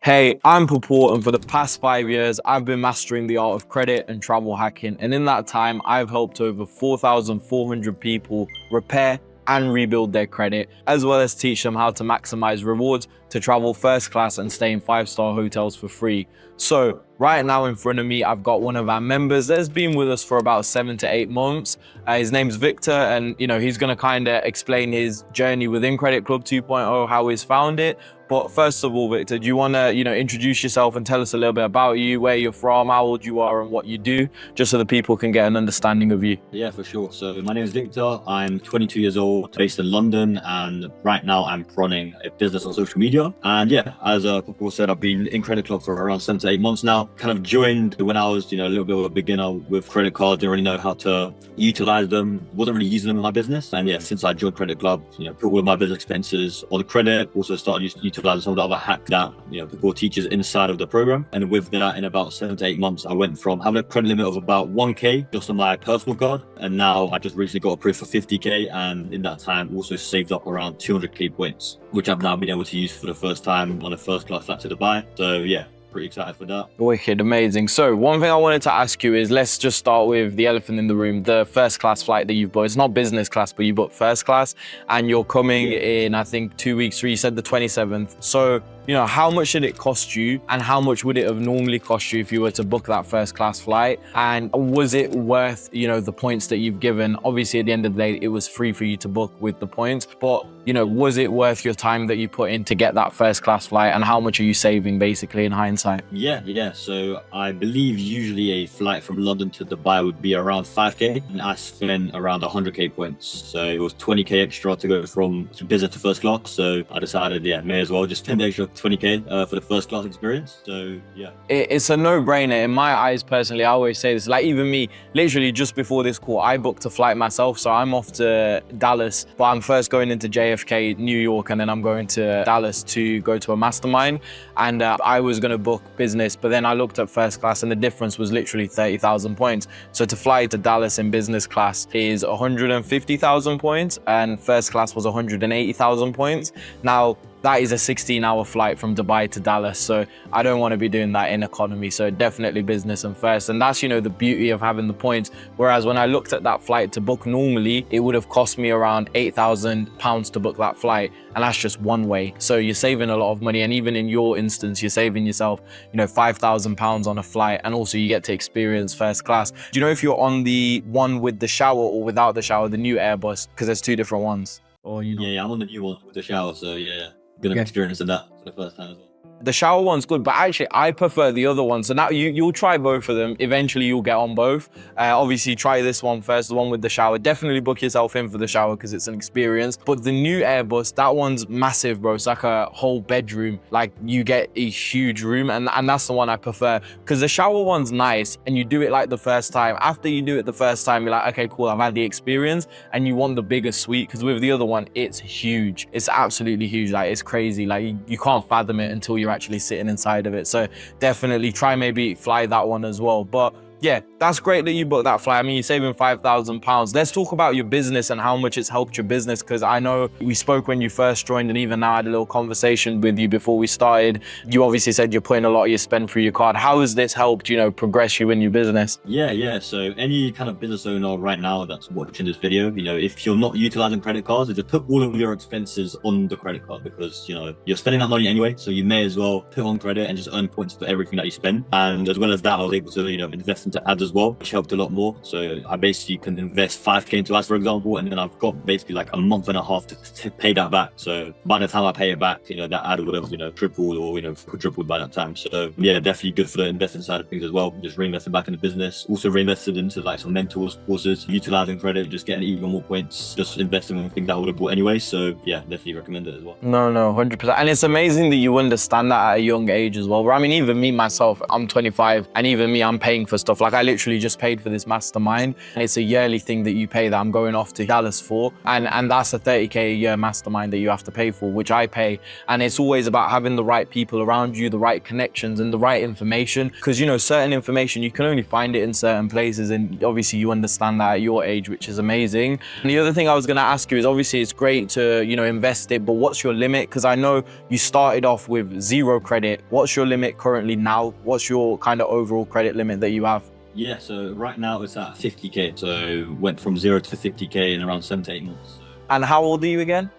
Hey, I'm Papurr, and for the past 5 years, I've been mastering the art of credit and travel hacking. And in that time, I've helped over 4,400 people repair and rebuild their credit, as well as teach them how to maximize rewards to travel first class and stay in 5-star hotels for free. So right now in front of me, I've got one of our members that's been with us for about 7 to 8 months. His name's Wiktor, and he's gonna kind of explain his journey within Credit Club 2.0, how he's found it. But first of all, Wiktor, do you want to, introduce yourself and tell us a little bit about you, where you're from, how old you are, and what you do, just so the people can get an understanding of you? Yeah, for sure. So my name is Wiktor. I'm 22 years old, based in London, and right now I'm running a business on social media. And yeah, as Papurr said, I've been in Credit Club for around 7 to 8 months now. Kind of joined when I was, a little bit of a beginner with credit cards, didn't really know how to utilize them, wasn't really using them in my business. And yeah, since I joined Credit Club, put all of my business expenses on credit, also started utilizing some of the other hacks that Papurr teaches inside of the program. And with that, in about 7 to 8 months, I went from having a credit limit of about 1K just on my personal card, and now I just recently got approved for 50K, and in that time also saved up around 200K points, which I've now been able to use for the first time on a first class flight to Dubai. So yeah, pretty excited for that. Wicked, amazing. So one thing I wanted to ask you is, let's just start with the elephant in the room, the first class flight that you've booked. It's not business class, but you booked first class, and you're coming in, I think, 2 weeks, you said the 27th. So how much did it cost you, and how much would it have normally cost you if you were to book that first class flight? And was it worth, the points that you've given? Obviously, at the end of the day, it was free for you to book with the points, but was it worth your time that you put in to get that first class flight? And how much are you saving basically in hindsight? Yeah. So I believe usually a flight from London to Dubai would be around 5K, and I spent around 100K points. So it was 20K extra to go from business to first class. So I decided, may as well just spend the extra 20K for the first class experience. So yeah, it's a no-brainer in my eyes. Personally, I always say this, like even me, literally just before this call, I booked a flight myself. So I'm off to Dallas, but I'm first going into JFK, New York, and then I'm going to Dallas to go to a mastermind. And I was going to book business, but then I looked at first class, and the difference was literally 30,000 points. So to fly to Dallas in business class is 150,000 points, and first class was 180,000 points. Now, that is a 16-hour flight from Dubai to Dallas. So I don't want to be doing that in economy. So definitely business and first. And that's, the beauty of having the points. Whereas when I looked at that flight to book normally, it would have cost me around £8,000 to book that flight. And that's just one way. So you're saving a lot of money. And even in your instance, you're saving yourself, £5,000 on a flight. And also you get to experience first class. Do you know if you're on the one with the shower or without the shower, the new Airbus? Because there's two different ones. Or Yeah, I'm on the new one with the shower. So yeah. Gonna experience that for the first time as well. The shower one's good, but actually I prefer the other one. So now you'll try both of them. Eventually you'll get on both. Obviously try this one first, the one with the shower. Definitely book yourself in for the shower because it's an experience. But the new Airbus, that one's massive, bro. It's like a whole bedroom. Like you get a huge room, and that's the one I prefer, because the shower one's nice and you do it like the first time. After you do it the first time, you're like, okay, cool, I've had the experience, and you want the bigger suite, because with the other one, it's huge. It's absolutely huge. Like it's crazy. Like you can't fathom it until you're actually sitting inside of it. So definitely try maybe fly that one as well. But yeah, that's great that you booked that flight. I mean, you're saving £5,000. Let's talk about your business and how much it's helped your business, because I know we spoke when you first joined, and even now I had a little conversation with you before we started. You obviously said you're putting a lot of your spend through your card. How has this helped, progress you in your business? Yeah. So any kind of business owner right now that's watching this video, if you're not utilizing credit cards, just put all of your expenses on the credit card, because you're spending that money anyway. So you may as well put on credit and just earn points for everything that you spend. And as well as that, I was able to invest into ads as well, which helped a lot more. So I basically can invest 5K into ads, for example, and then I've got basically like a month and a half to pay that back. So by the time I pay it back, that ad would have tripled or quadrupled by that time. So yeah, definitely good for the investing side of things as well. Just reinvesting back in the business, also reinvested into like some mentors courses, utilizing credit, just getting even more points, just investing in things that I would have bought anyway. So yeah, definitely recommend it as well. No, 100%. And it's amazing that you understand that at a young age as well. I mean, even me myself, I'm 25, and even me, I'm paying for stuff stuff. Like I literally just paid for this mastermind, and it's a yearly thing that you pay that I'm going off to Dallas for. And that's a 30K a year mastermind that you have to pay for, which I pay. And it's always about having the right people around you, the right connections and the right information. Because, you know, certain information, you can only find it in certain places. And obviously you understand that at your age, which is amazing. And the other thing I was going to ask you is, obviously it's great to, you know, invest it, but what's your limit? Because I know you started off with 0 credit. What's your limit currently now? What's your kind of overall credit limit that you have? Yeah, so right now it's at 50K. So went from 0 to 50K in around 7 to 8 months. And how old are you again?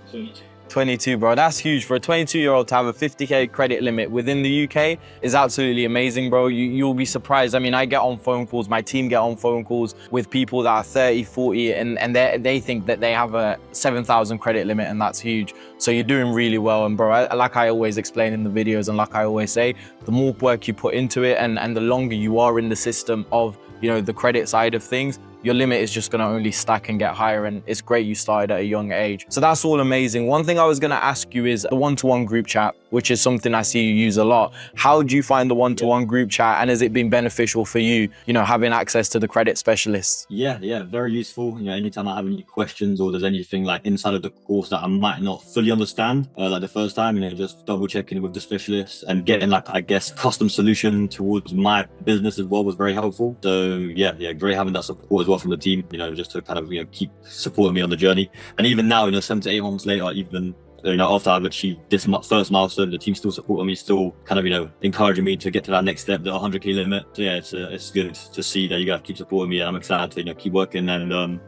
22. 22, bro. That's huge. For a 22-year-old to have a 50K credit limit within the UK is absolutely amazing, bro. You'll be surprised. I mean, I get on phone calls, my team get on phone calls with people that are 30, 40, and they think that they have a 7,000 credit limit, and that's huge. So you're doing really well. And bro, like I always explain in the videos, and like I always say, the more work you put into it and the longer you are in the system of, you know, the credit side of things, your limit is just going to only stack and get higher. And it's great you started at a young age. So that's all amazing. One thing I was going to ask you is the one-to-one group chat, which is something I see you use a lot. How do you find the one-to-one group chat, and has it been beneficial for you, you know, having access to the credit specialists? Yeah, very useful. You know, anytime I have any questions or there's anything like inside of the course that I might not fully understand, like the first time, you know, just double checking with the specialists and getting like, I guess, custom solution towards my business as well was very helpful. So yeah, great having that support as well from the team, you know, just to kind of, you know, keep supporting me on the journey. And even now, you know, 7 to 8 months later, even, you know, after I've achieved this first milestone, the team still supporting me, still kind of, you know, encouraging me to get to that next step, the 100K limit. So yeah, it's good to see that you guys keep supporting me, and I'm excited to, you know, keep working and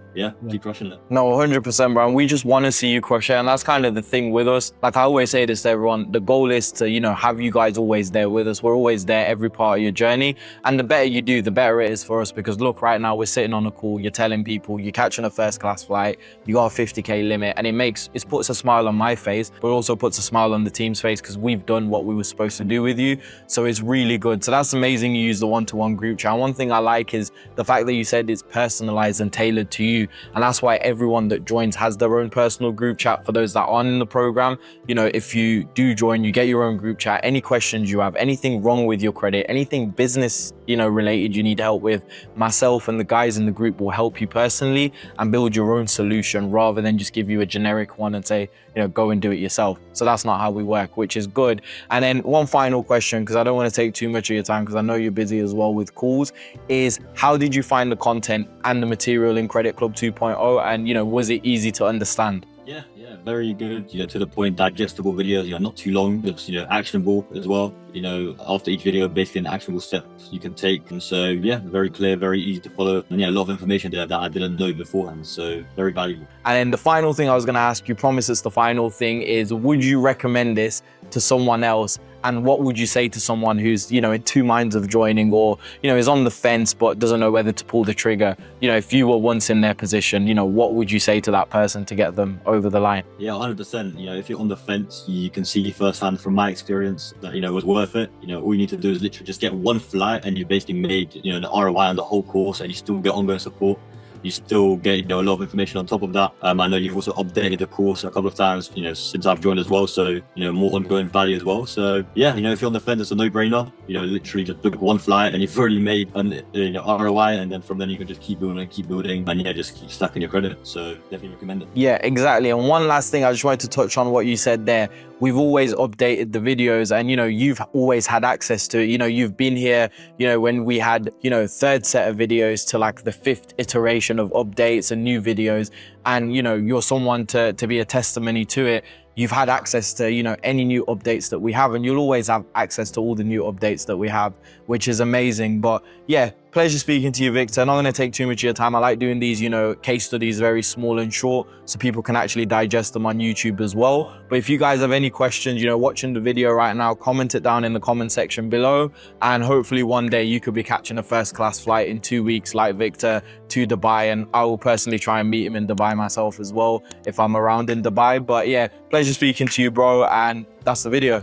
keep crushing it. No, 100%, bro. We just want to see you crush it, and that's kind of the thing with us. Like I always say this to everyone, the goal is to, you know, have you guys always there with us. We're always there every part of your journey, and the better you do, the better it is for us. Because look, right now we're sitting on a call, you're telling people you're catching a first class flight, you got a 50K limit, and it puts a smile on my face, but also puts a smile on the team's face, because we've done what we were supposed to do with you. So it's really good. So that's amazing you use the one-to-one group chat. One thing I like is the fact that you said it's personalized and tailored to you, and that's why everyone that joins has their own personal group chat. For those that aren't in the program, you know, if you do join, you get your own group chat. Any questions you have, anything wrong with your credit, anything business, you know, related you need help with, myself and the guys in the group will help you personally and build your own solution, rather than just give you a generic one and say, you know, go and do it yourself. So that's not how we work, which is good. And then one final question, because I don't want to take too much of your time, because I know you're busy as well with calls, is how did you find the content and the material in Credit Club 2.0? And, you know, was it easy to understand? Yeah, very good, you know, to the point, digestible videos, you know, not too long, just, you know, actionable as well. You know, after each video, basically an actionable steps you can take. And so, yeah, very clear, very easy to follow. And yeah, a lot of information there that I didn't know beforehand. So very valuable. And then the final thing I was going to ask you, promise it's the final thing, is would you recommend this to someone else? And what would you say to someone who's, you know, in 2 minds of joining, or, you know, is on the fence but doesn't know whether to pull the trigger? You know, if you were once in their position, you know, what would you say to that person to get them over the line? Yeah, 100%. You know, if you're on the fence, you can see firsthand from my experience that, you know, it was worth it. You know, all you need to do is literally just get one flight, and you basically made, you know, an ROI on the whole course, and you still get ongoing support. You still get, you know, a lot of information on top of that. I know you've also updated the course a couple of times, you know, since I've joined as well. So, you know, more ongoing value as well. So yeah, you know, if you're on the fence, it's a no-brainer. You know, literally just book one flight and you've already made an, you know, ROI, and then from then you can just keep building and yeah, just keep stacking your credit. So definitely recommend it. Yeah, exactly. And one last thing, I just wanted to touch on what you said there. We've always updated the videos, and, you know, you've always had access to it. You know, you've been here, you know, when we had, you know, 3rd set of videos to like the 5th iteration of updates and new videos. And, you know, you're someone to be a testimony to it. You've had access to, you know, any new updates that we have, and you'll always have access to all the new updates that we have, which is amazing. But yeah, pleasure speaking to you, Wiktor. Not going to take too much of your time. I like doing these, you know, case studies, very small and short, so people can actually digest them on YouTube as well. But if you guys have any questions, you know, watching the video right now, comment it down in the comment section below. And hopefully one day you could be catching a 1st class flight in 2 weeks like Wiktor to Dubai. And I will personally try and meet him in Dubai myself as well if I'm around in Dubai. But yeah, pleasure speaking to you, bro. And that's the video.